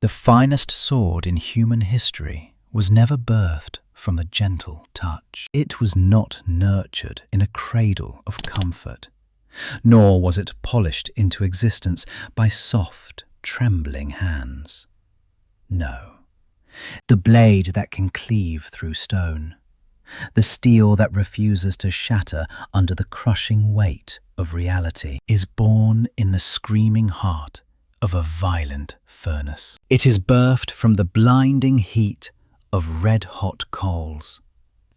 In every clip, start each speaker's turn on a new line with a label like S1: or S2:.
S1: The finest sword in human history was never birthed from the gentle touch. It was not nurtured in a cradle of comfort, nor was it polished into existence by soft, trembling hands. No, the blade that can cleave through stone, the steel that refuses to shatter under the crushing weight of reality, is born in the screaming heart of a violent furnace. It is birthed from the blinding heat of red-hot coals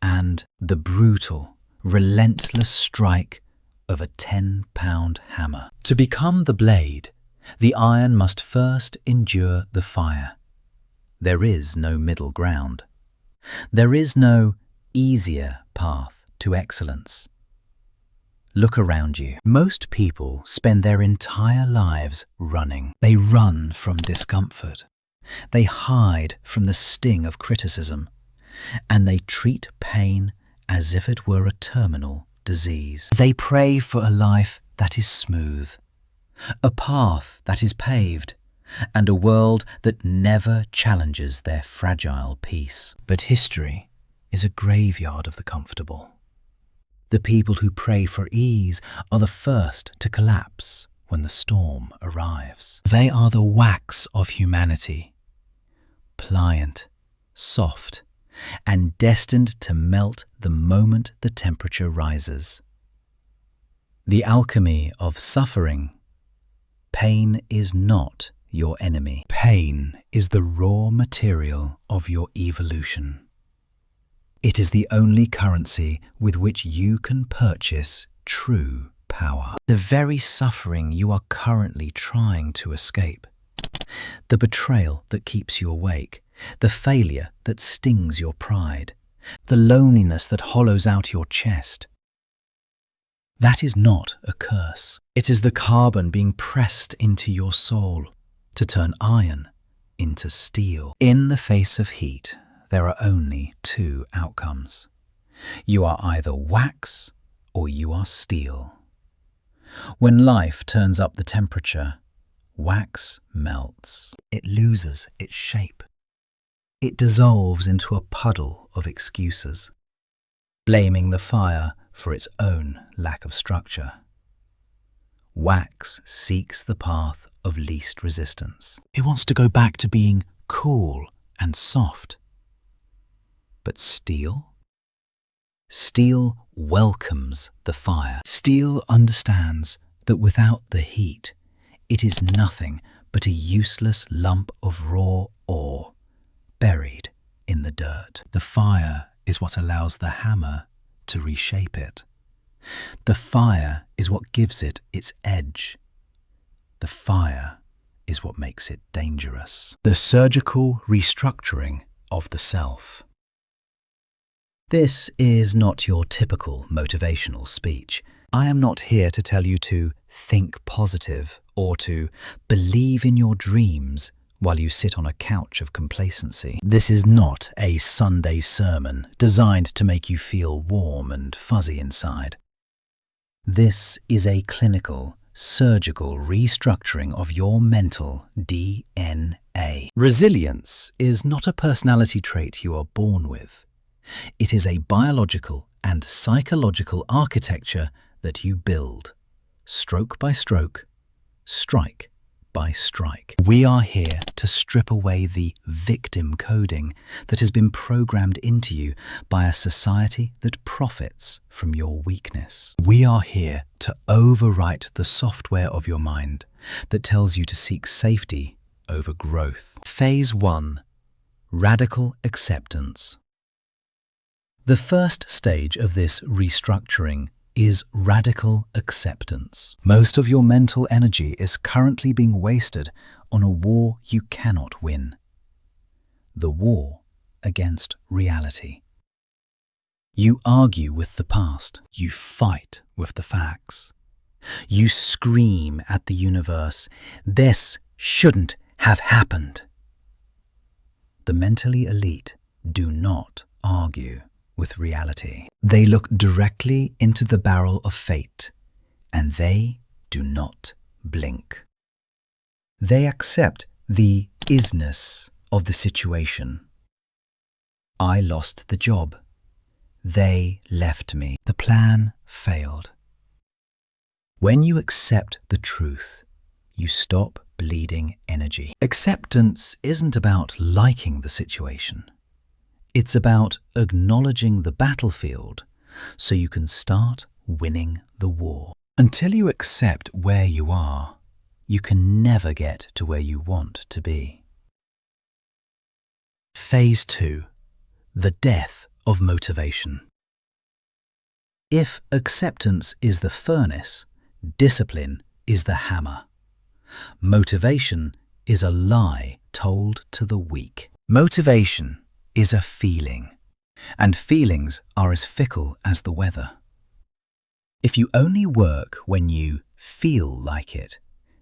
S1: and the brutal, relentless strike of a 10-pound hammer. To become the blade, the iron must first endure the fire. There is no middle ground. There is no easier path to excellence. Look around you. Most people spend their entire lives running. They run from discomfort. They hide from the sting of criticism, and they treat pain as if it were a terminal disease. They pray for a life that is smooth, a path that is paved, and a world that never challenges their fragile peace. But history is a graveyard of the comfortable. The people who pray for ease are the first to collapse when the storm arrives. They are the wax of humanity, pliant, soft, and destined to melt the moment the temperature rises. The alchemy of suffering. Pain is not your enemy. Pain is the raw material of your evolution. It is the only currency with which you can purchase true power. The very suffering you are currently trying to escape, the betrayal that keeps you awake, the failure that stings your pride, the loneliness that hollows out your chest, that is not a curse. It is the carbon being pressed into your soul to turn iron into steel. In the face of heat, there are only two outcomes. You are either wax or you are steel. When life turns up the temperature, wax melts. It loses its shape. It dissolves into a puddle of excuses, blaming the fire for its own lack of structure. Wax seeks the path of least resistance. It wants to go back to being cool and soft. But steel? Steel welcomes the fire. Steel understands that without the heat, it is nothing but a useless lump of raw ore buried in the dirt. The fire is what allows the hammer to reshape it. The fire is what gives it its edge. The fire is what makes it dangerous. The surgical restructuring of the self. This is not your typical motivational speech. I am not here to tell you to think positive or to believe in your dreams while you sit on a couch of complacency. This is not a Sunday sermon designed to make you feel warm and fuzzy inside. This is a clinical, surgical restructuring of your mental DNA. Resilience is not a personality trait you are born with. It is a biological and psychological architecture that you build, stroke by stroke, strike by strike. We are here to strip away the victim coding that has been programmed into you by a society that profits from your weakness. We are here to overwrite the software of your mind that tells you to seek safety over growth. Phase 1. Radical acceptance. The first stage of this restructuring is radical acceptance. Most of your mental energy is currently being wasted on a war you cannot win. The war against reality. You argue with the past. You fight with the facts. You scream at the universe, "This shouldn't have happened." The mentally elite do not argue with reality. They look directly into the barrel of fate, and they do not blink. They accept the isness of the situation. I lost the job. They left me. The plan failed. When you accept the truth, you stop bleeding energy. Acceptance isn't about liking the situation. It's about acknowledging the battlefield so you can start winning the war. Until you accept where you are, you can never get to where you want to be. Phase 2. The death of motivation. If acceptance is the furnace, discipline is the hammer. Motivation is a lie told to the weak. Motivation is a feeling, and feelings are as fickle as the weather. If you only work when you feel like it,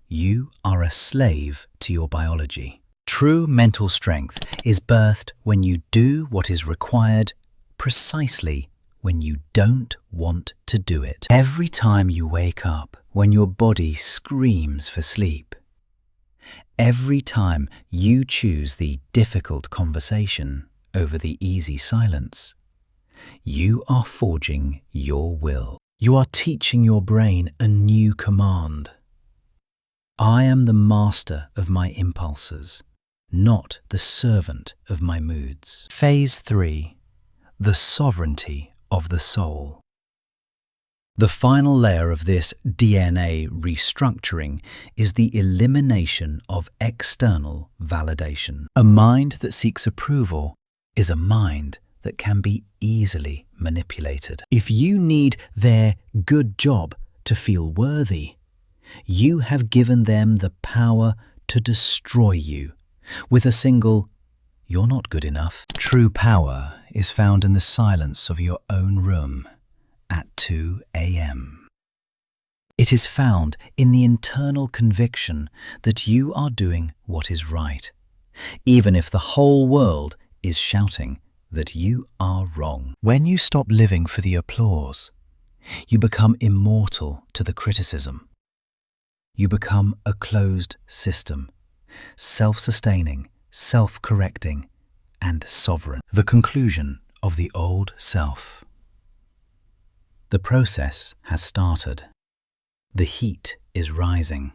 S1: you are a slave to your biology. True mental strength is birthed when you do what is required precisely when you don't want to do it. Every time you wake up when your body screams for sleep, every time you choose the difficult conversation over the easy silence, you are forging your will. You are teaching your brain a new command. I am the master of my impulses, not the servant of my moods. Phase 3. The sovereignty of the soul. The final layer of this DNA restructuring is the elimination of external validation. A mind that seeks approval is a mind that can be easily manipulated. If you need their good job to feel worthy, you have given them the power to destroy you with a single, "You're not good enough." True power is found in the silence of your own room at 2 a.m. It is found in the internal conviction that you are doing what is right, even if the whole world is shouting that you are wrong. When you stop living for the applause, you become immortal to the criticism. You become a closed system, self-sustaining, self-correcting, and sovereign. The conclusion of the old self. The process has started. The heat is rising.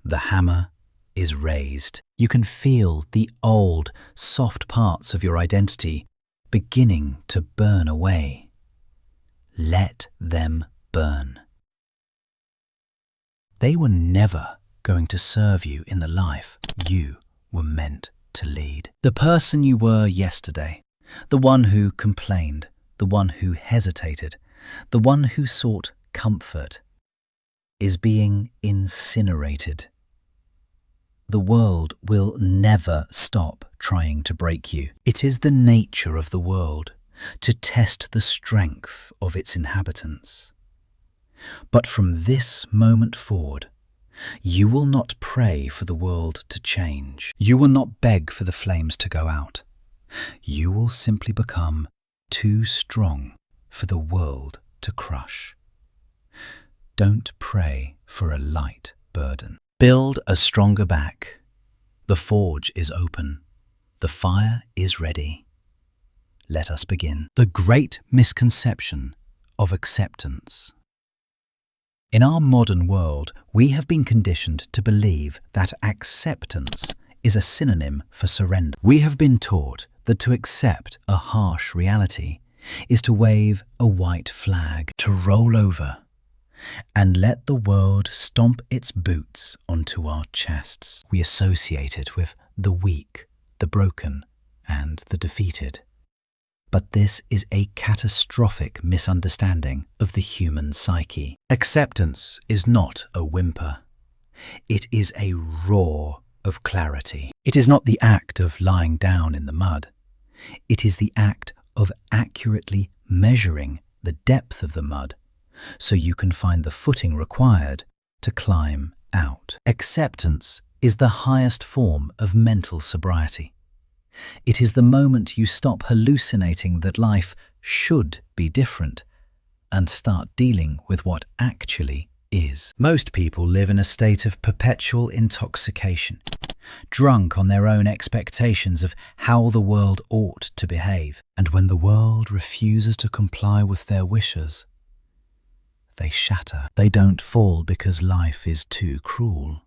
S1: The hammer is raised. You can feel the old, soft parts of your identity beginning to burn away. Let them burn. They were never going to serve you in the life you were meant to lead. The person you were yesterday, the one who complained, the one who hesitated, the one who sought comfort, is being incinerated. The world will never stop trying to break you. It is the nature of the world to test the strength of its inhabitants. But from this moment forward, you will not pray for the world to change. You will not beg for the flames to go out. You will simply become too strong for the world to crush. Don't pray for a light burden. Build a stronger back. The forge is open. The fire is ready. Let us begin. The great misconception of acceptance. In our modern world, we have been conditioned to believe that acceptance is a synonym for surrender. We have been taught that to accept a harsh reality is to wave a white flag, to roll over, and let the world stomp its boots onto our chests. We associate it with the weak, the broken, and the defeated. But this is a catastrophic misunderstanding of the human psyche. Acceptance is not a whimper. It is a roar of clarity. It is not the act of lying down in the mud. It is the act of accurately measuring the depth of the mud so you can find the footing required to climb out. Acceptance is the highest form of mental sobriety. It is the moment you stop hallucinating that life should be different and start dealing with what actually is. Most people live in a state of perpetual intoxication, drunk on their own expectations of how the world ought to behave. And when the world refuses to comply with their wishes, they shatter. They don't fall because life is too cruel.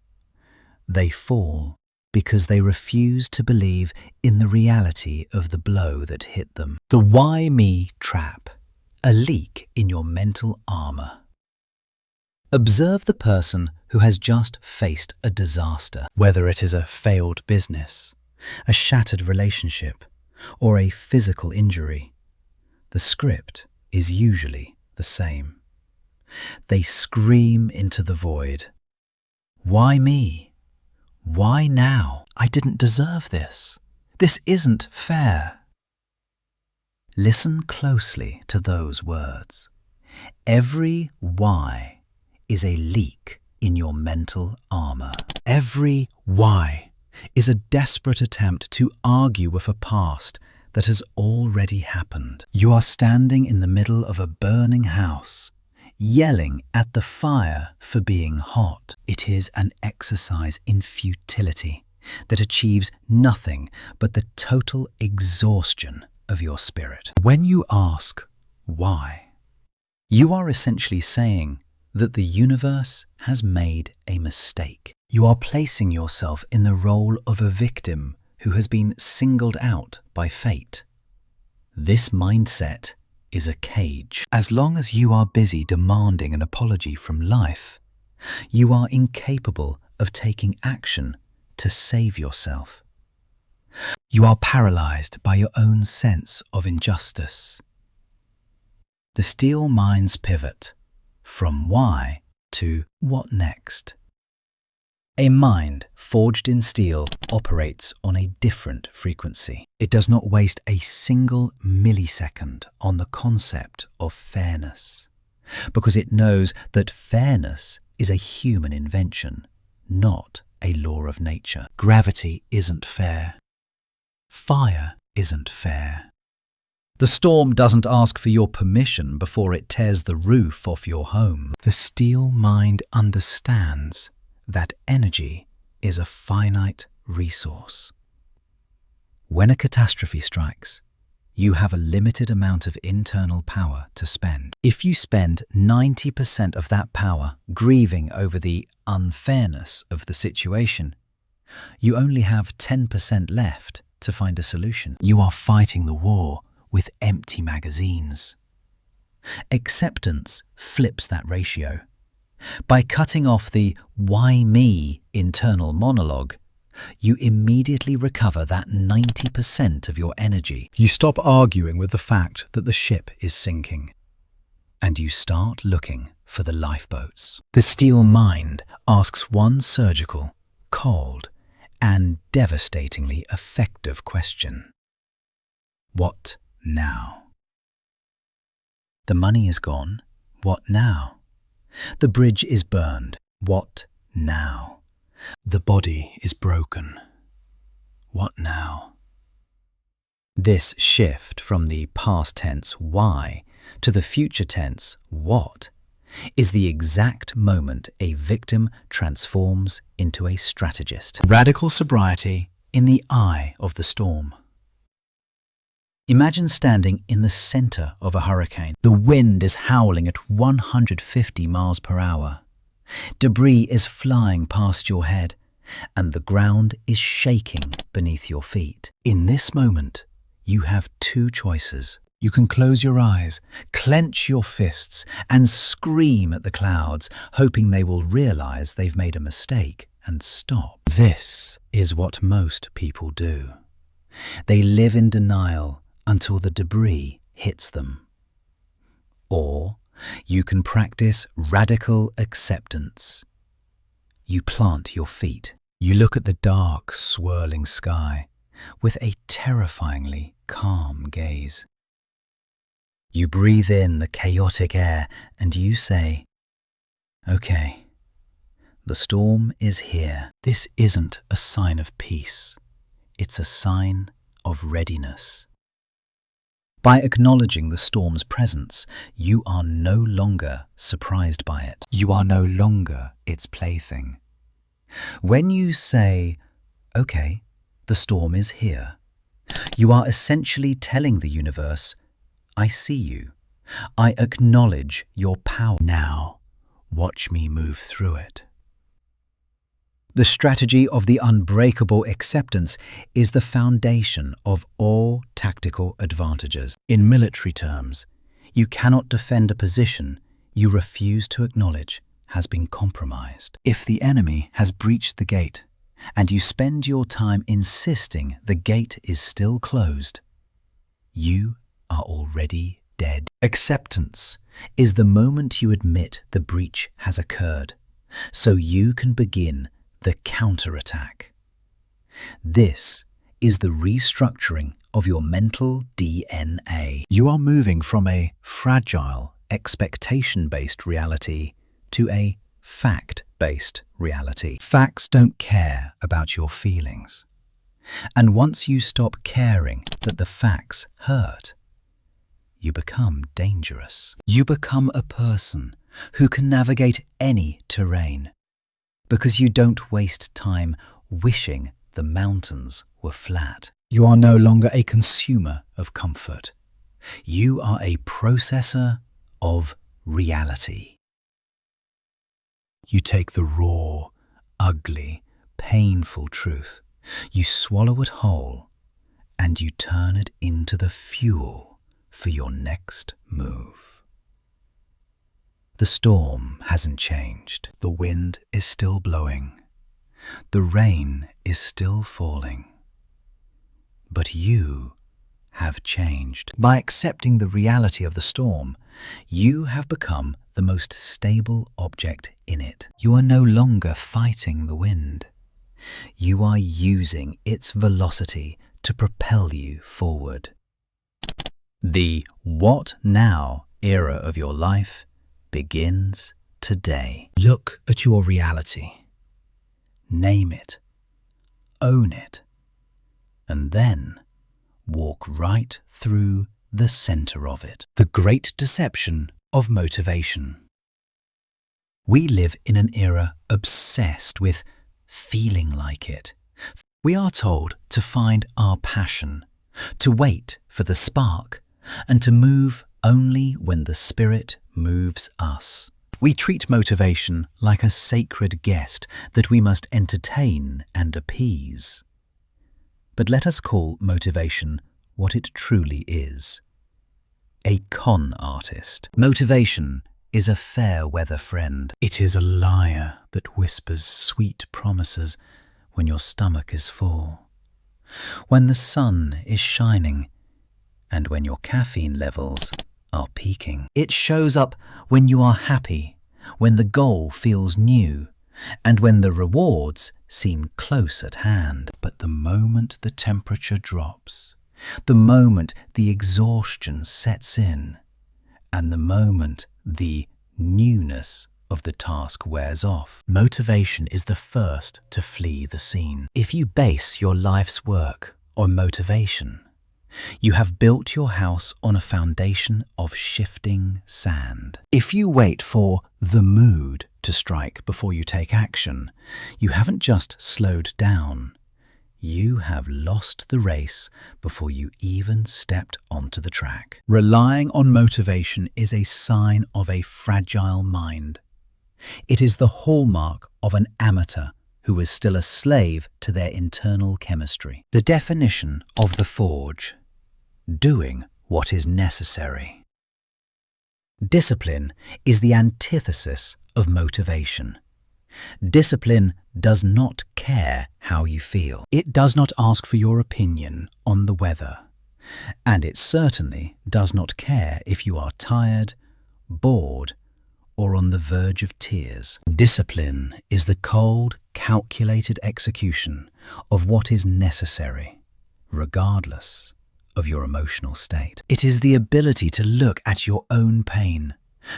S1: They fall because they refuse to believe in the reality of the blow that hit them. The why me trap, a leak in your mental armor. Observe the person who has just faced a disaster, whether it is a failed business, a shattered relationship, or a physical injury. The script is usually the same. They scream into the void. Why me? Why now? I didn't deserve this. This isn't fair. Listen closely to those words. Every why is a leak in your mental armor. Every why is a desperate attempt to argue with a past that has already happened. You are standing in the middle of a burning house, yelling at the fire for being hot. It is an exercise in futility that achieves nothing but the total exhaustion of your spirit. When you ask why, you are essentially saying that the universe has made a mistake. You are placing yourself in the role of a victim who has been singled out by fate. This mindset is a cage. As long as you are busy demanding an apology from life, you are incapable of taking action to save yourself. You are paralyzed by your own sense of injustice. The steel mind's pivot from why to what next. A mind forged in steel operates on a different frequency. It does not waste a single millisecond on the concept of fairness, because it knows that fairness is a human invention, not a law of nature. Gravity isn't fair. Fire isn't fair. The storm doesn't ask for your permission before it tears the roof off your home. The steel mind understands that energy is a finite resource. When a catastrophe strikes, you have a limited amount of internal power to spend. If you spend 90% of that power grieving over the unfairness of the situation, you only have 10% left to find a solution. You are fighting the war with empty magazines. Acceptance flips that ratio. By cutting off the why me internal monologue, you immediately recover that 90% of your energy. You stop arguing with the fact that the ship is sinking, and you start looking for the lifeboats. The steel mind asks one surgical, cold, and devastatingly effective question. What now? The money is gone. What now? The bridge is burned. What now? The body is broken. What now? This shift from the past tense why to the future tense what is the exact moment a victim transforms into a strategist. Radical sobriety in the eye of the storm. Imagine standing in the center of a hurricane. The wind is howling at 150 miles per hour. Debris is flying past your head, and the ground is shaking beneath your feet. In this moment, you have two choices. You can close your eyes, clench your fists, and scream at the clouds, hoping they will realize they've made a mistake and stop. This is what most people do. They live in denial until the debris hits them. Or you can practice radical acceptance. You plant your feet. You look at the dark, swirling sky with a terrifyingly calm gaze. You breathe in the chaotic air and you say, "Okay, the storm is here." This isn't a sign of peace. It's a sign of readiness. By acknowledging the storm's presence, you are no longer surprised by it. You are no longer its plaything. When you say, okay, the storm is here. You are essentially telling the universe, I see you. I acknowledge your power. Now, watch me move through it. The strategy of the unbreakable acceptance is the foundation of all tactical advantages. In military terms, you cannot defend a position you refuse to acknowledge has been compromised. If the enemy has breached the gate, and you spend your time insisting the gate is still closed, you are already dead. Acceptance is the moment you admit the breach has occurred, so you can begin the counterattack. This is the restructuring of your mental DNA. You are moving from a fragile, expectation-based reality to a fact-based reality. Facts don't care about your feelings. And once you stop caring that the facts hurt, you become dangerous. You become a person who can navigate any terrain because you don't waste time wishing the mountains were flat. You are no longer a consumer of comfort. You are a processor of reality. You take the raw, ugly, painful truth, you swallow it whole, and you turn it into the fuel for your next move. The storm hasn't changed. The wind is still blowing. The rain is still falling. But you have changed. By accepting the reality of the storm, you have become the most stable object in it. You are no longer fighting the wind. You are using its velocity to propel you forward. The what now era of your life begins today. Look at your reality. Name it. Own it. And then walk right through the center of it. The great deception of motivation. We live in an era obsessed with feeling like it. We are told to find our passion, to wait for the spark, and to move only when the spirit moves us. We treat motivation like a sacred guest that we must entertain and appease. But let us call motivation what it truly is: a con artist. Motivation is a fair weather friend. It is a liar that whispers sweet promises when your stomach is full, when the sun is shining, and when your caffeine levels are peaking. It shows up when you are happy, when the goal feels new, and when the rewards seem close at hand. But the moment the temperature drops, the moment the exhaustion sets in, and the moment the newness of the task wears off, motivation is the first to flee the scene. If you base your life's work on motivation, you have built your house on a foundation of shifting sand. If you wait for the mood to strike before you take action, you haven't just slowed down. You have lost the race before you even stepped onto the track. Relying on motivation is a sign of a fragile mind. It is the hallmark of an amateur who is still a slave to their internal chemistry. The definition of the forge: doing what is necessary. Discipline is the antithesis of motivation. Discipline does not care how you feel. It does not ask for your opinion on the weather. And it certainly does not care if you are tired, bored, or on the verge of tears. Discipline is the cold, calculated execution of what is necessary, regardless of your emotional state. It is the ability to look at your own pain,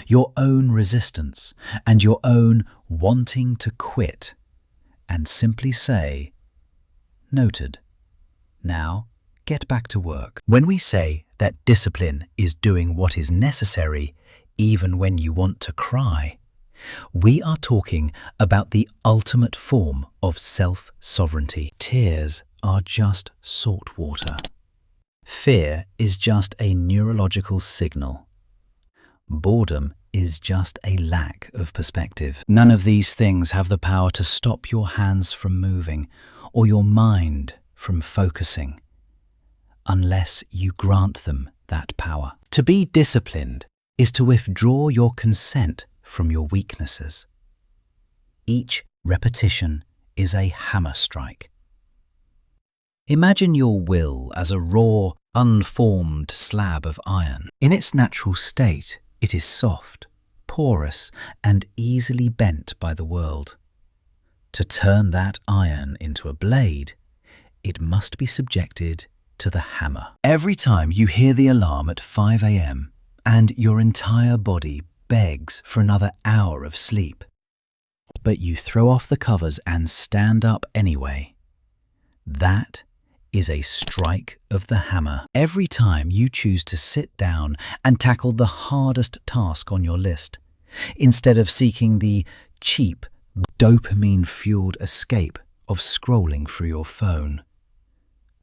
S1: your own resistance, and your own wanting to quit, and simply say, "Noted. Now, get back to work." When we say that discipline is doing what is necessary, even when you want to cry, We are talking about the ultimate form of self-sovereignty. Tears are just salt water. Fear is just a neurological signal. Boredom is just a lack of perspective. None of these things have the power to stop your hands from moving or your mind from focusing, unless you grant them that power. To be disciplined is to withdraw your consent from your weaknesses. Each repetition is a hammer strike. Imagine your will as a raw, unformed slab of iron. In its natural state, it is soft, porous, and easily bent by the world. To turn that iron into a blade, it must be subjected to the hammer. Every time you hear the alarm at 5 a.m. and your entire body begs for another hour of sleep, but you throw off the covers and stand up anyway, that is a strike of the hammer. Every time you choose to sit down and tackle the hardest task on your list, instead of seeking the cheap, dopamine-fueled escape of scrolling through your phone,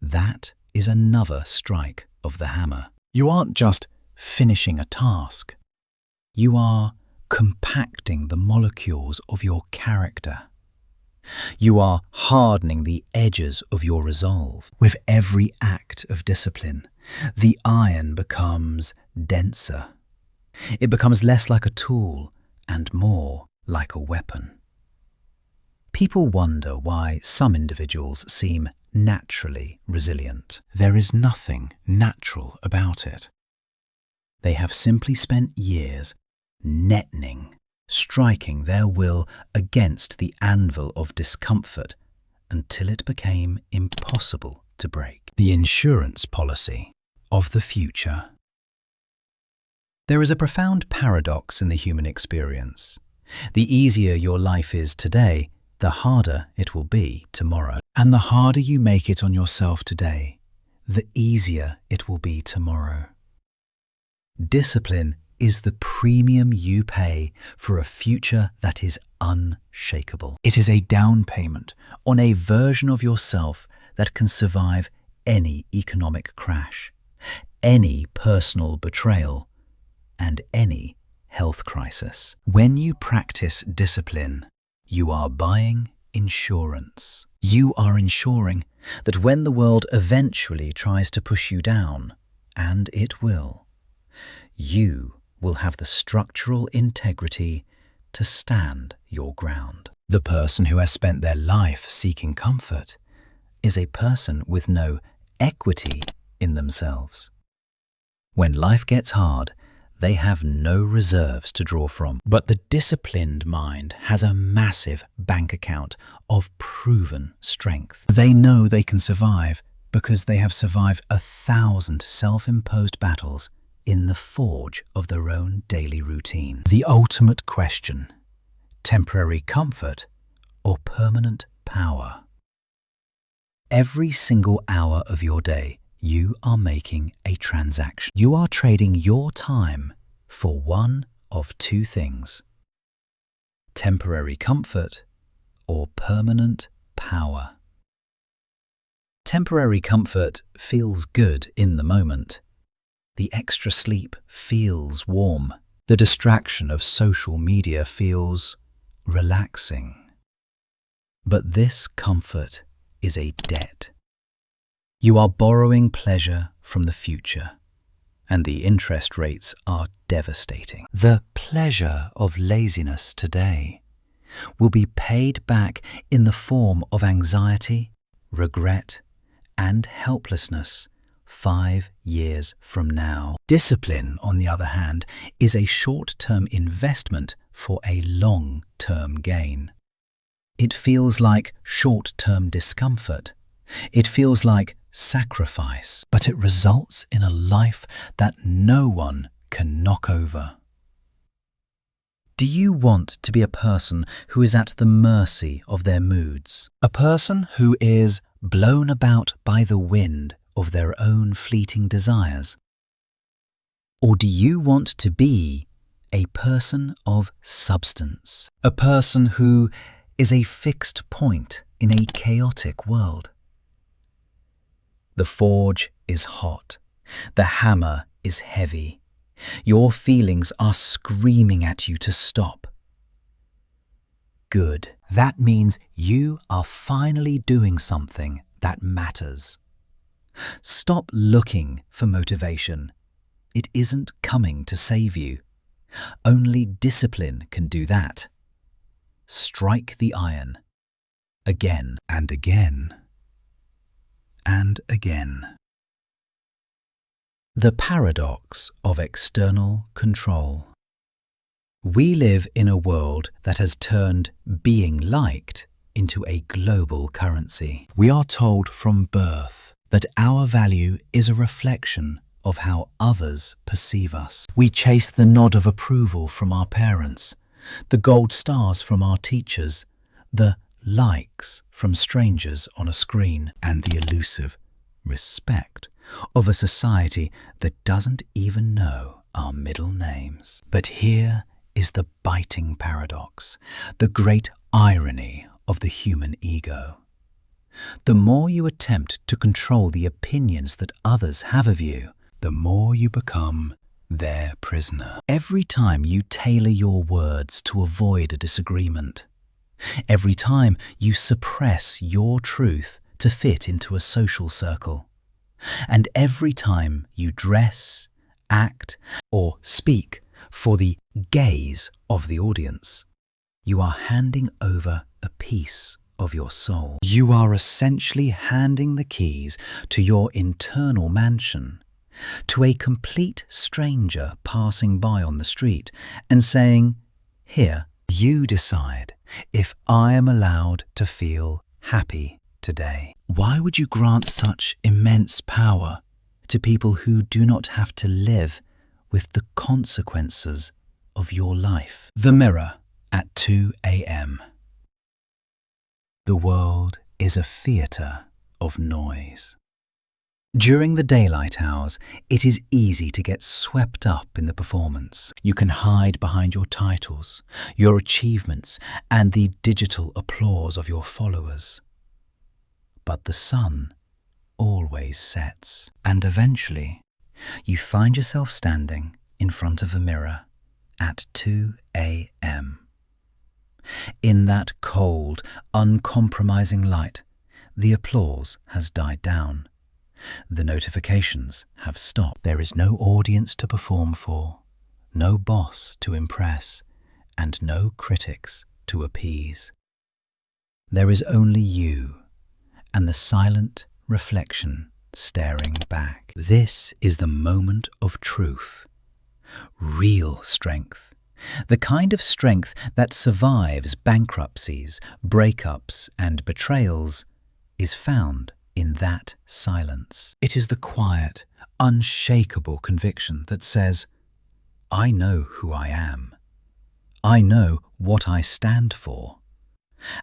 S1: that is another strike of the hammer. You aren't just finishing a task. You are compacting the molecules of your character. You are hardening the edges of your resolve. With every act of discipline, the iron becomes denser. It becomes less like a tool and more like a weapon. People wonder why some individuals seem naturally resilient. There is nothing natural about it. They have simply spent years netting, striking their will against the anvil of discomfort until it became impossible to break. The insurance policy of the future. There is a profound paradox in the human experience. The easier your life is today, the harder it will be tomorrow. And the harder you make it on yourself today, the easier it will be tomorrow. Discipline is the premium you pay for a future that is unshakable. It is a down payment on a version of yourself that can survive any economic crash, any personal betrayal, and any health crisis. When you practice discipline, you are buying insurance. You are ensuring that when the world eventually tries to push you down, and it will, you will have the structural integrity to stand your ground. The person who has spent their life seeking comfort is a person with no equity in themselves. When life gets hard, they have no reserves to draw from. But the disciplined mind has a massive bank account of proven strength. They know they can survive because they have survived 1,000 self-imposed battles in the forge of their own daily routine. The ultimate question: temporary comfort or permanent power? Every single hour of your day, you are making a transaction. You are trading your time for one of two things: temporary comfort or permanent power. Temporary comfort feels good in the moment. The extra sleep feels warm. The distraction of social media feels relaxing. But this comfort is a debt. You are borrowing pleasure from the future, and the interest rates are devastating. The pleasure of laziness today will be paid back in the form of anxiety, regret, and helplessness 5 years from now. Discipline, on the other hand, is a short-term investment for a long-term gain. It feels like short-term discomfort. It feels like sacrifice, but it results in a life that no one can knock over. Do you want to be a person who is at the mercy of their moods? A person who is blown about by the wind of their own fleeting desires? Or do you want to be a person of substance, a person who is a fixed point in a chaotic world. The forge is hot, the hammer is heavy, your feelings are screaming at you to stop. Good. That means you are finally doing something that matters. Stop looking for motivation. It isn't coming to save you. Only discipline can do that. Strike the iron. Again and again. And again. The paradox of external control. We live in a world that has turned being liked into a global currency. We are told from birth that our value is a reflection of how others perceive us. We chase the nod of approval from our parents, the gold stars from our teachers, the likes from strangers on a screen, and the elusive respect of a society that doesn't even know our middle names. But here is the biting paradox, the great irony of the human ego. The more you attempt to control the opinions that others have of you, the more you become their prisoner. Every time you tailor your words to avoid a disagreement, every time you suppress your truth to fit into a social circle, and every time you dress, act, or speak for the gaze of the audience, you are handing over a piece of your soul. You are essentially handing the keys to your internal mansion to a complete stranger passing by on the street and saying, "Here, you decide if I am allowed to feel happy today." Why would you grant such immense power to people who do not have to live with the consequences of your life? The mirror at 2 a.m. The world is a theatre of noise. During the daylight hours, it is easy to get swept up in the performance. You can hide behind your titles, your achievements, and the digital applause of your followers. But the sun always sets, and eventually you find yourself standing in front of a mirror at 2 a.m. In that cold, uncompromising light, the applause has died down. The notifications have stopped. There is no audience to perform for, no boss to impress, and no critics to appease. There is only you and the silent reflection staring back. This is the moment of truth, real strength, the kind of strength that survives bankruptcies, breakups, and betrayals, is found in that silence. It is the quiet, unshakable conviction that says, "I know who I am. I know what I stand for,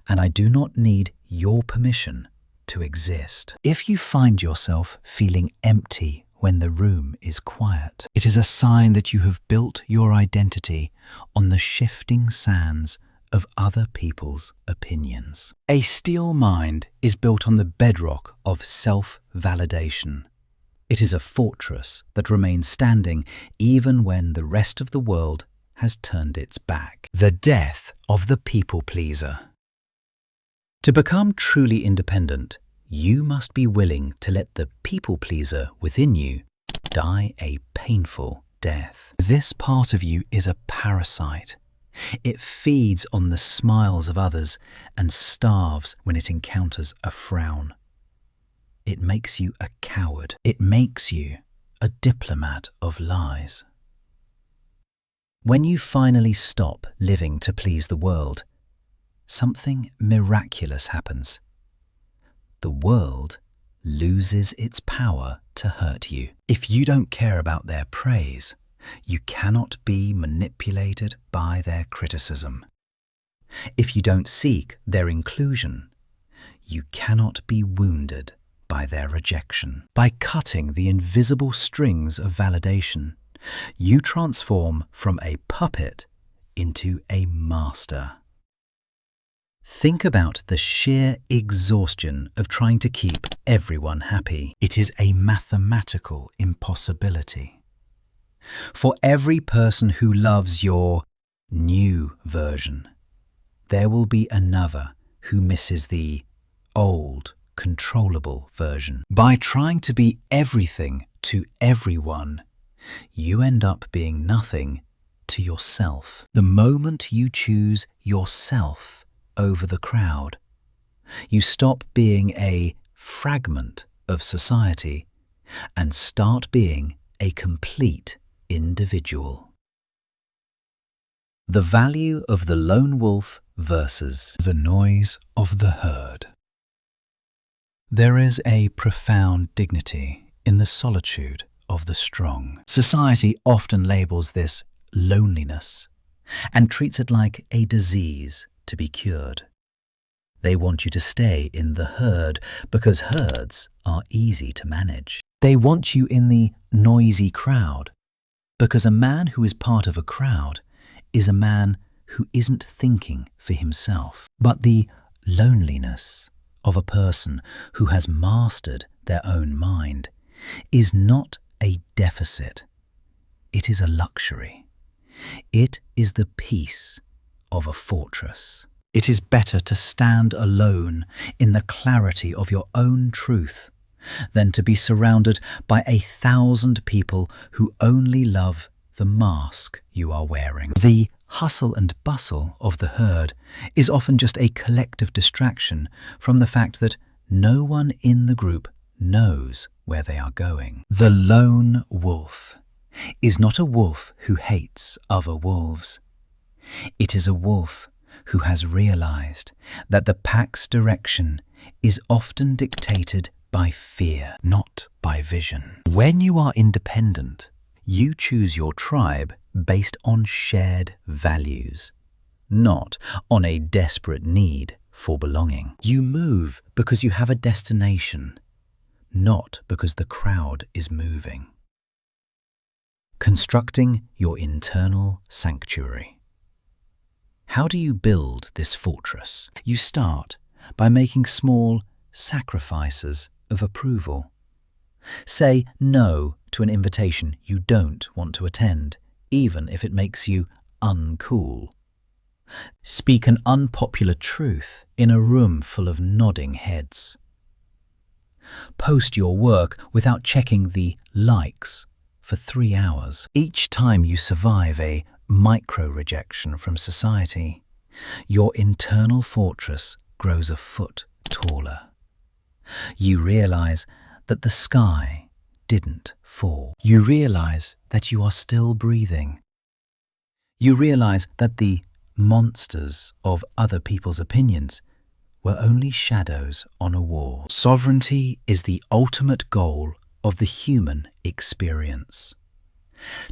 S1: and I do not need your permission to exist." If you find yourself feeling empty when the room is quiet, it is a sign that you have built your identity on the shifting sands of other people's opinions. A steel mind is built on the bedrock of self-validation. It is a fortress that remains standing even when the rest of the world has turned its back. The death of the people-pleaser. To become truly independent, you must be willing to let the people-pleaser within you die a painful death. This part of you is a parasite. It feeds on the smiles of others and starves when it encounters a frown. It makes you a coward. It makes you a diplomat of lies. When you finally stop living to please the world, something miraculous happens. The world loses its power to hurt you. If you don't care about their praise, you cannot be manipulated by their criticism. If you don't seek their inclusion, you cannot be wounded by their rejection. By cutting the invisible strings of validation, You transform from a puppet into a master. Think about the sheer exhaustion of trying to keep everyone happy. It is a mathematical impossibility. For every person who loves your new version, there will be another who misses the old, controllable version. By trying to be everything to everyone, you end up being nothing to yourself. The moment you choose yourself over the crowd, you stop being a fragment of society and start being a complete individual. The value of the lone wolf versus the noise of the herd. There is a profound dignity in the solitude of the strong. Society often labels this loneliness and treats it like a disease to be cured. They want you to stay in the herd because herds are easy to manage. They want you in the noisy crowd because a man who is part of a crowd is a man who isn't thinking for himself. But the loneliness of a person who has mastered their own mind is not a deficit. It is a luxury. It is the peace of a fortress. It is better to stand alone in the clarity of your own truth than to be surrounded by 1,000 people who only love the mask you are wearing. The hustle and bustle of the herd is often just a collective distraction from the fact that no one in the group knows where they are going. The lone wolf is not a wolf who hates other wolves. It is a wolf who has realized that the pack's direction is often dictated by fear, not by vision. When you are independent, you choose your tribe based on shared values, not on a desperate need for belonging. You move because you have a destination, not because the crowd is moving. Constructing your internal sanctuary. How do you build this fortress? You start by making small sacrifices of approval. Say no to an invitation you don't want to attend, even if it makes you uncool. Speak an unpopular truth in a room full of nodding heads. Post your work without checking the likes for 3 hours. Each time you survive a micro-rejection from society, your internal fortress grows a foot taller. You realize that the sky didn't fall. You realize that you are still breathing. You realize that the monsters of other people's opinions were only shadows on a wall. Sovereignty is the ultimate goal of the human experience.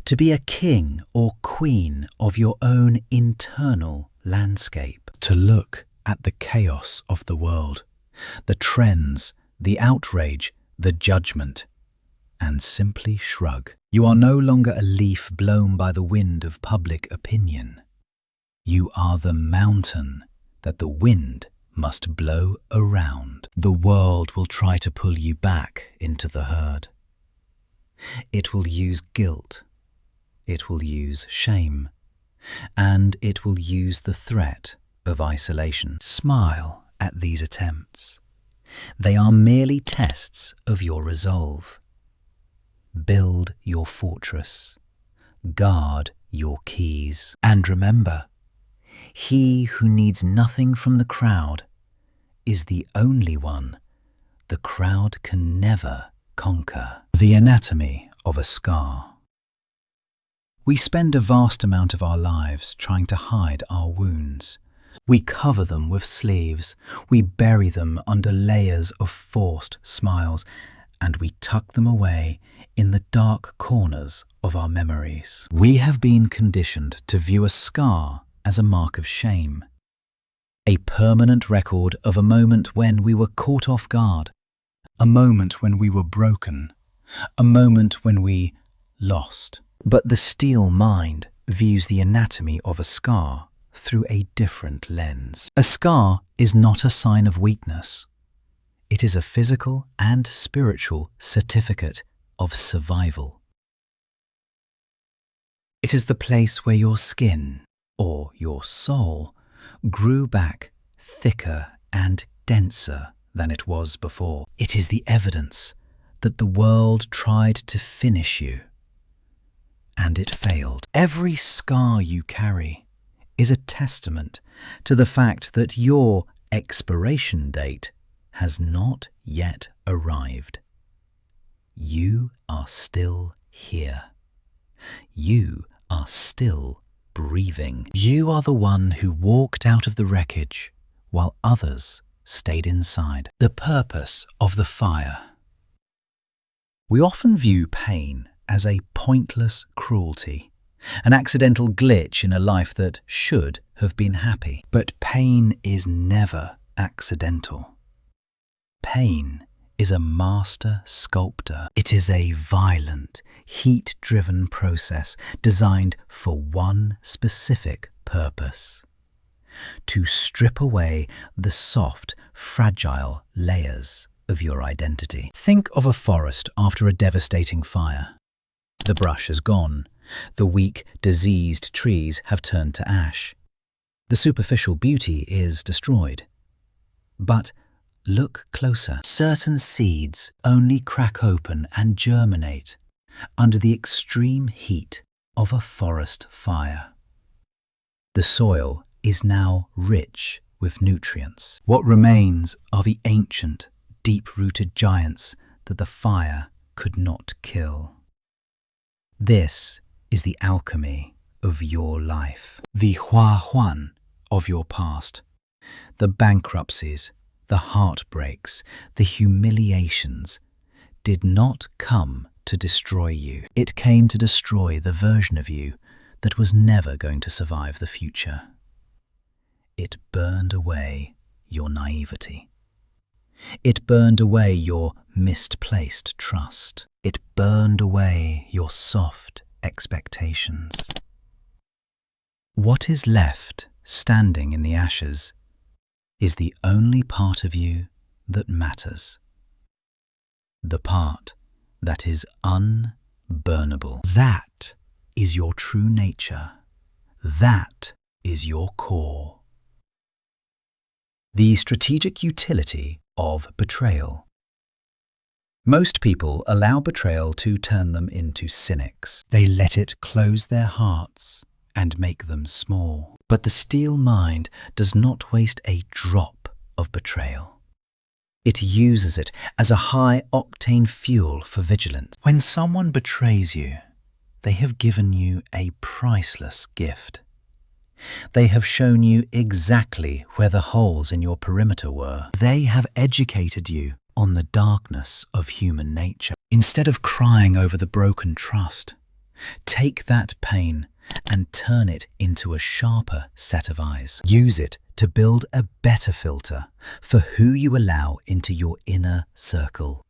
S1: To be a king or queen of your own internal landscape. To look at the chaos of the world, the trends, the outrage, the judgment, and simply shrug. You are no longer a leaf blown by the wind of public opinion. You are the mountain that the wind must blow around. The world will try to pull you back into the herd. It will use guilt, it will use shame, and it will use the threat of isolation. Smile at these attempts. They are merely tests of your resolve. Build your fortress. Guard your keys. And remember, he who needs nothing from the crowd is the only one the crowd can never conquer. The anatomy of a scar. We spend a vast amount of our lives trying to hide our wounds. We cover them with sleeves, we bury them under layers of forced smiles, and we tuck them away in the dark corners of our memories. We have been conditioned to view a scar as a mark of shame, a permanent record of a moment when we were caught off guard, a moment when we were broken, a moment when we lost. But the steel mind views the anatomy of a scar through a different lens. A scar is not a sign of weakness. It is a physical and spiritual certificate of survival. It is the place where your skin, or your soul, grew back thicker and denser than it was before. It is the evidence that the world tried to finish you, and it failed. Every scar you carry is a testament to the fact that your expiration date has not yet arrived. You are still here. You are still breathing. You are the one who walked out of the wreckage while others stayed inside. The purpose of the fire. We often view pain as a pointless cruelty, an accidental glitch in a life that should have been happy. But pain is never accidental. Pain is a master sculptor. It is a violent, heat-driven process designed for one specific purpose: to strip away the soft, fragile layers of your identity. Think of a forest after a devastating fire. The brush is gone. The weak, diseased trees have turned to ash. The superficial beauty is destroyed. But look closer. Certain seeds only crack open and germinate under the extreme heat of a forest fire. The soil is now rich with nutrients. What remains are the ancient, deep-rooted giants that the fire could not kill. This is the alchemy of your life, the huahuan of your past, the bankruptcies, the heartbreaks, the humiliations did not come to destroy you. It came to destroy the version of you that was never going to survive the future. It burned away your naivety. It burned away your misplaced trust. It burned away your soft expectations. What is left standing in the ashes is the only part of you that matters. The part that is unburnable. That is your true nature. That is your core. The strategic utility of betrayal. Most people allow betrayal to turn them into cynics. They let it close their hearts and make them small. But the steel mind does not waste a drop of betrayal. It uses it as a high-octane fuel for vigilance. When someone betrays you, they have given you a priceless gift. They have shown you exactly where the holes in your perimeter were. They have educated you on the darkness of human nature. Instead of crying over the broken trust, take that pain and turn it into a sharper set of eyes. Use it to build a better filter for who you allow into your inner circle.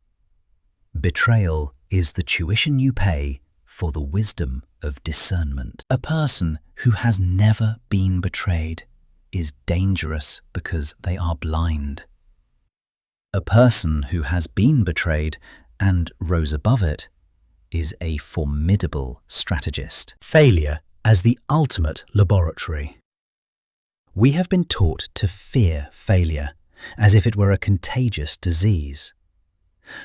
S1: Betrayal is the tuition you pay for the wisdom of discernment. A person who has never been betrayed is dangerous because they are blind. A person who has been betrayed and rose above it is a formidable strategist. Failure as the ultimate laboratory. We have been taught to fear failure as if it were a contagious disease.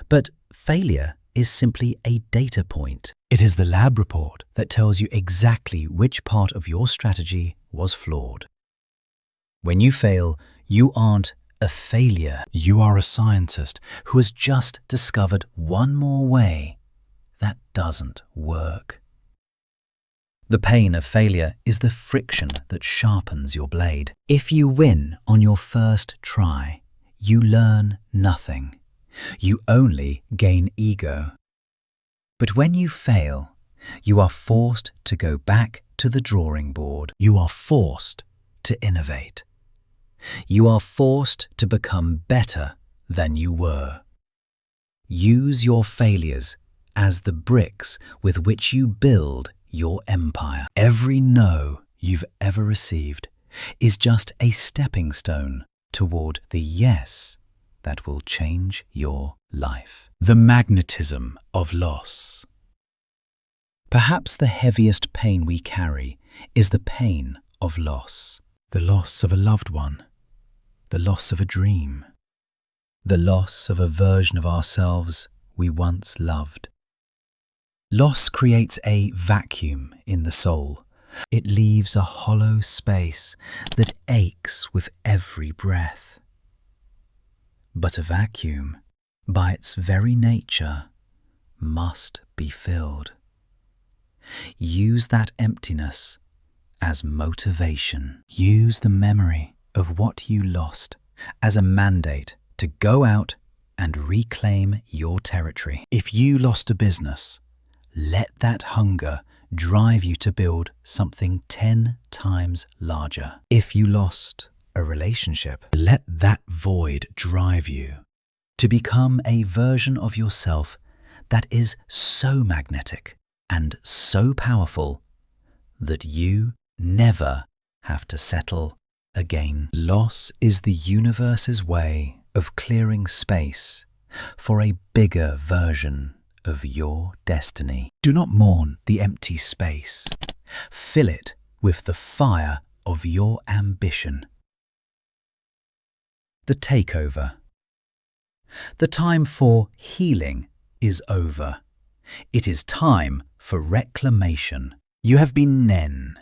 S1: But failure is simply a data point. It is the lab report that tells you exactly which part of your strategy was flawed. When you fail, you aren't a failure. You are a scientist who has just discovered one more way that doesn't work. The pain of failure is the friction that sharpens your blade. If you win on your first try, you learn nothing. You only gain ego. But when you fail, you are forced to go back to the drawing board. You are forced to innovate. You are forced to become better than you were. Use your failures as the bricks with which you build your empire. Every no you've ever received is just a stepping stone toward the yes that will change your life. The magnetism of loss. Perhaps the heaviest pain we carry is the pain of loss. The loss of a loved one, the loss of a dream, the loss of a version of ourselves we once loved. Loss creates a vacuum in the soul. It leaves a hollow space that aches with every breath. But a vacuum, by its very nature, must be filled. Use that emptiness as motivation. Use the memory of what you lost as a mandate to go out and reclaim your territory. If you lost a business, let that hunger drive you to build something 10 times larger. If you lost a relationship, let that void drive you to become a version of yourself that is so magnetic and so powerful that you never have to settle again. Loss is the universe's way of clearing space for a bigger version of your destiny. Do not mourn the empty space. Fill it with the fire of your ambition. The takeover. The time for healing is over. It is time for reclamation. You have been known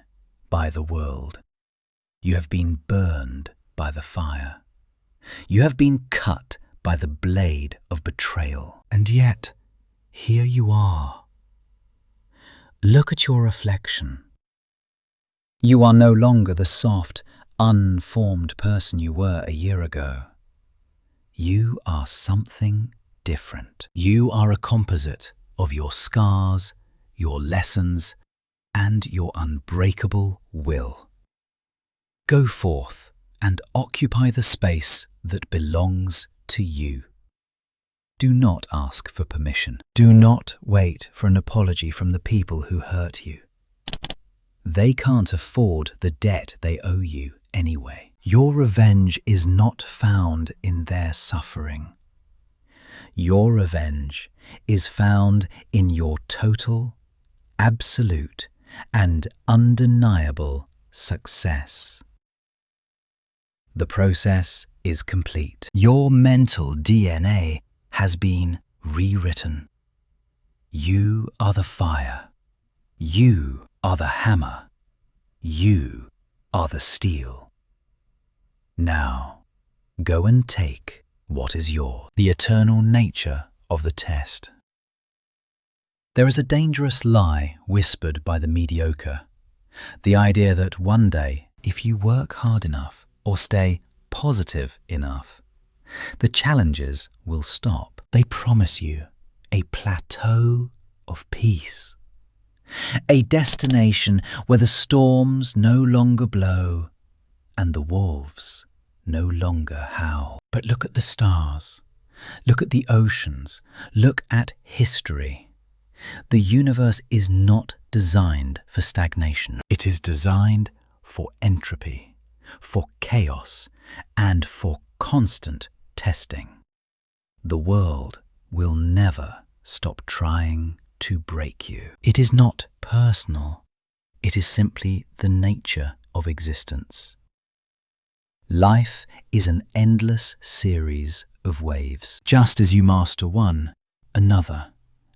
S1: by the world. You have been burned by the fire. You have been cut by the blade of betrayal. And yet, here you are. Look at your reflection. You are no longer the soft, unformed person you were a year ago. You are something different. You are a composite of your scars, your lessons, and your unbreakable will. Go forth and occupy the space that belongs to you. Do not ask for permission. Do not wait for an apology from the people who hurt you. They can't afford the debt they owe you anyway. Your revenge is not found in their suffering. Your revenge is found in your total, absolute, and undeniable success. The process is complete. Your mental DNA has been rewritten. You are the fire. You are the hammer. You are the steel. Now, go and take what is yours. The eternal nature of the test. There is a dangerous lie whispered by the mediocre. The idea that one day, if you work hard enough or stay positive enough, the challenges will stop. They promise you a plateau of peace, a destination where the storms no longer blow and the wolves no longer howl. But look at the stars, look at the oceans, look at history. The universe is not designed for stagnation. It is designed for entropy, for chaos, and for constant testing. The world will never stop trying to break you. It is not personal. It is simply the nature of existence. Life is an endless series of waves. Just as you master one, another,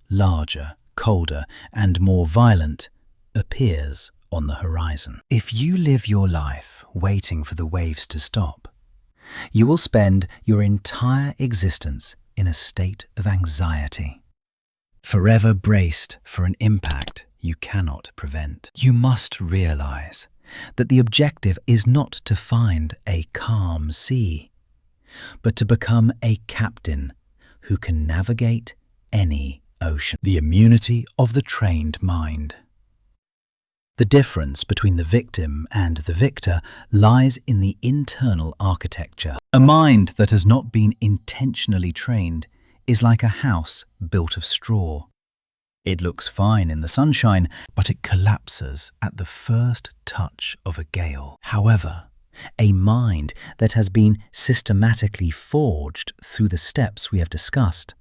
S1: larger, colder, and more violent, appears on the horizon. If you live your life waiting for the waves to stop, you will spend your entire existence in a state of anxiety, forever braced for an impact you cannot prevent. You must realize that the objective is not to find a calm sea, but to become a captain who can navigate any ocean. The immunity of the trained mind. The difference between the victim and the victor lies in the internal architecture. A mind that has not been intentionally trained is like a house built of straw. It looks fine in the sunshine, but it collapses at the first touch of a gale. However, a mind that has been systematically forged through the steps we have discussed,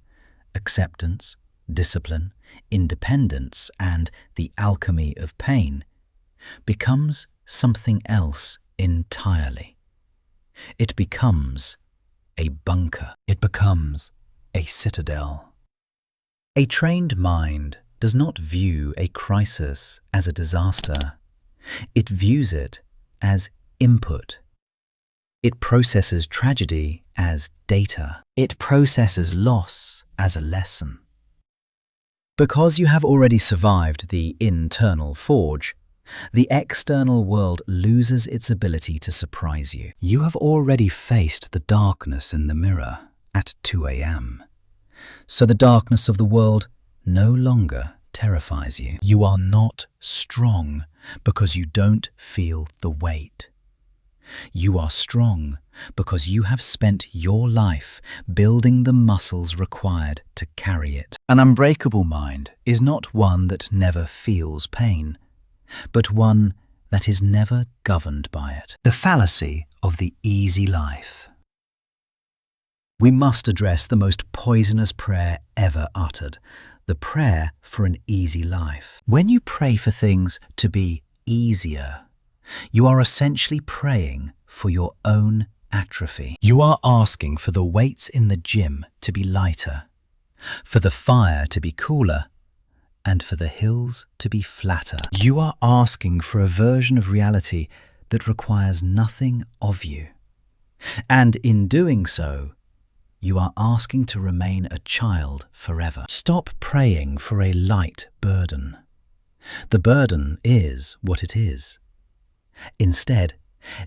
S1: acceptance, discipline, independence, and the alchemy of pain, becomes something else entirely. It becomes a bunker. It becomes a citadel. A trained mind does not view a crisis as a disaster. It views it as input. It processes tragedy as data. It processes loss as a lesson. Because you have already survived the internal forge, the external world loses its ability to surprise you. You have already faced the darkness in the mirror at 2 a.m. So the darkness of the world no longer terrifies you. You are not strong because you don't feel the weight. You are strong because you have spent your life building the muscles required to carry it. An unbreakable mind is not one that never feels pain, but one that is never governed by it. The fallacy of the easy life. We must address the most poisonous prayer ever uttered, the prayer for an easy life. When you pray for things to be easier, you are essentially praying for your own atrophy. You are asking for the weights in the gym to be lighter, for the fire to be cooler, and for the hills to be flatter. You are asking for a version of reality that requires nothing of you. And in doing so, you are asking to remain a child forever. Stop praying for a light burden. The burden is what it is. Instead,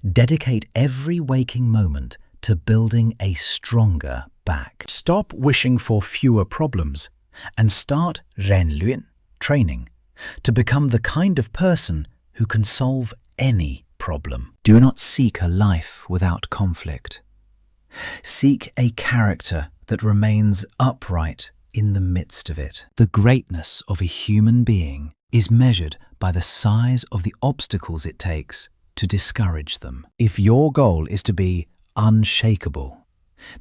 S1: dedicate every waking moment to building a stronger back. Stop wishing for fewer problems and start renluen, training, to become the kind of person who can solve any problem. Do not seek a life without conflict. Seek a character that remains upright in the midst of it. The greatness of a human being is measured by the size of the obstacles it takes to discourage them. If your goal is to be unshakable,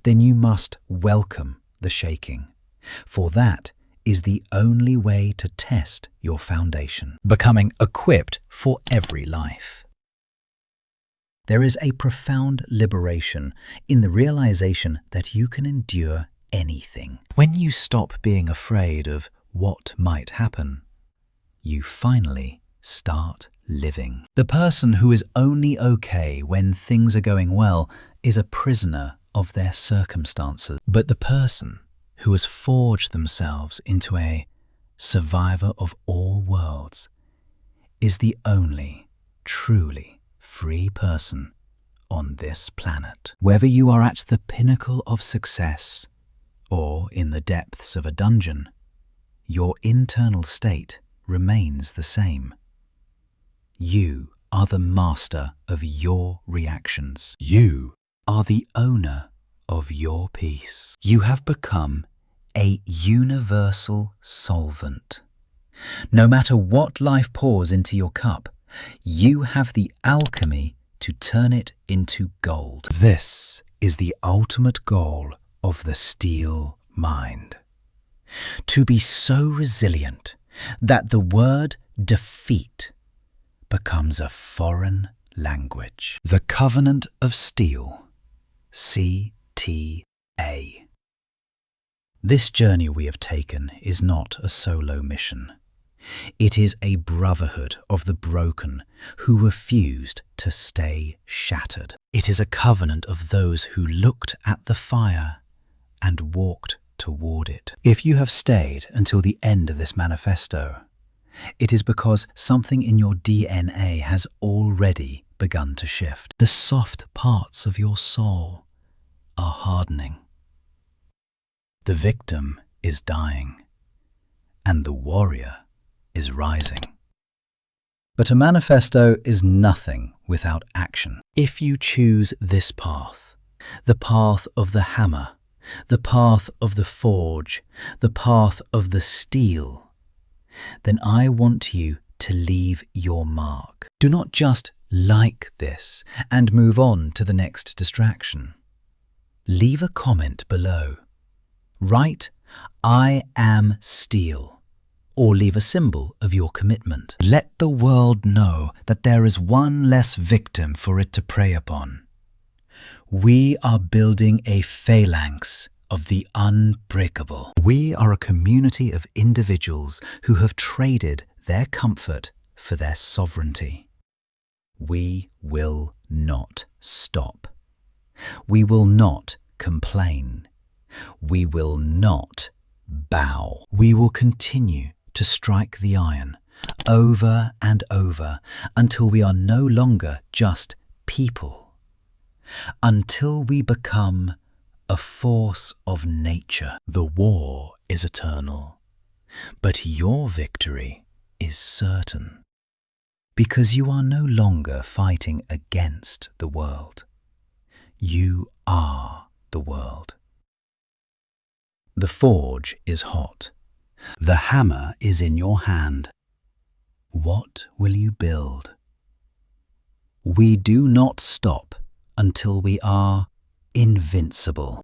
S1: then you must welcome the shaking, for that is the only way to test your foundation. Becoming equipped for every life. There is a profound liberation in the realization that you can endure anything. When you stop being afraid of what might happen, you finally start living. The person who is only okay when things are going well is a prisoner of their circumstances. But the person who has forged themselves into a survivor of all worlds is the only truly free person on this planet. Whether you are at the pinnacle of success or in the depths of a dungeon, your internal state remains the same. You are the master of your reactions. You are the owner of your peace. You have become a universal solvent. No matter what life pours into your cup, you have the alchemy to turn it into gold. This is the ultimate goal of the steel mind. To be so resilient that the word defeat becomes a foreign language. The Covenant of Steel, CTA. This journey we have taken is not a solo mission. It is a brotherhood of the broken who refused to stay shattered. It is a covenant of those who looked at the fire and walked toward it. If you have stayed until the end of this manifesto, it is because something in your DNA has already begun to shift. The soft parts of your soul are hardening. The victim is dying, and the warrior is rising. But a manifesto is nothing without action. If you choose this path, the path of the hammer, the path of the forge, the path of the steel, then I want you to leave your mark. Do not just like this and move on to the next distraction. Leave a comment below. Write, "I am steel," or leave a symbol of your commitment. Let the world know that there is one less victim for it to prey upon. We are building a phalanx of the unbreakable. We are a community of individuals who have traded their comfort for their sovereignty. We will not stop. We will not complain. We will not bow. We will continue to strike the iron over and over until we are no longer just people, until we become a force of nature. The war is eternal, but your victory is certain, because you are no longer fighting against the world. You are the world. The forge is hot. The hammer is in your hand. What will you build? We do not stop until we are invincible.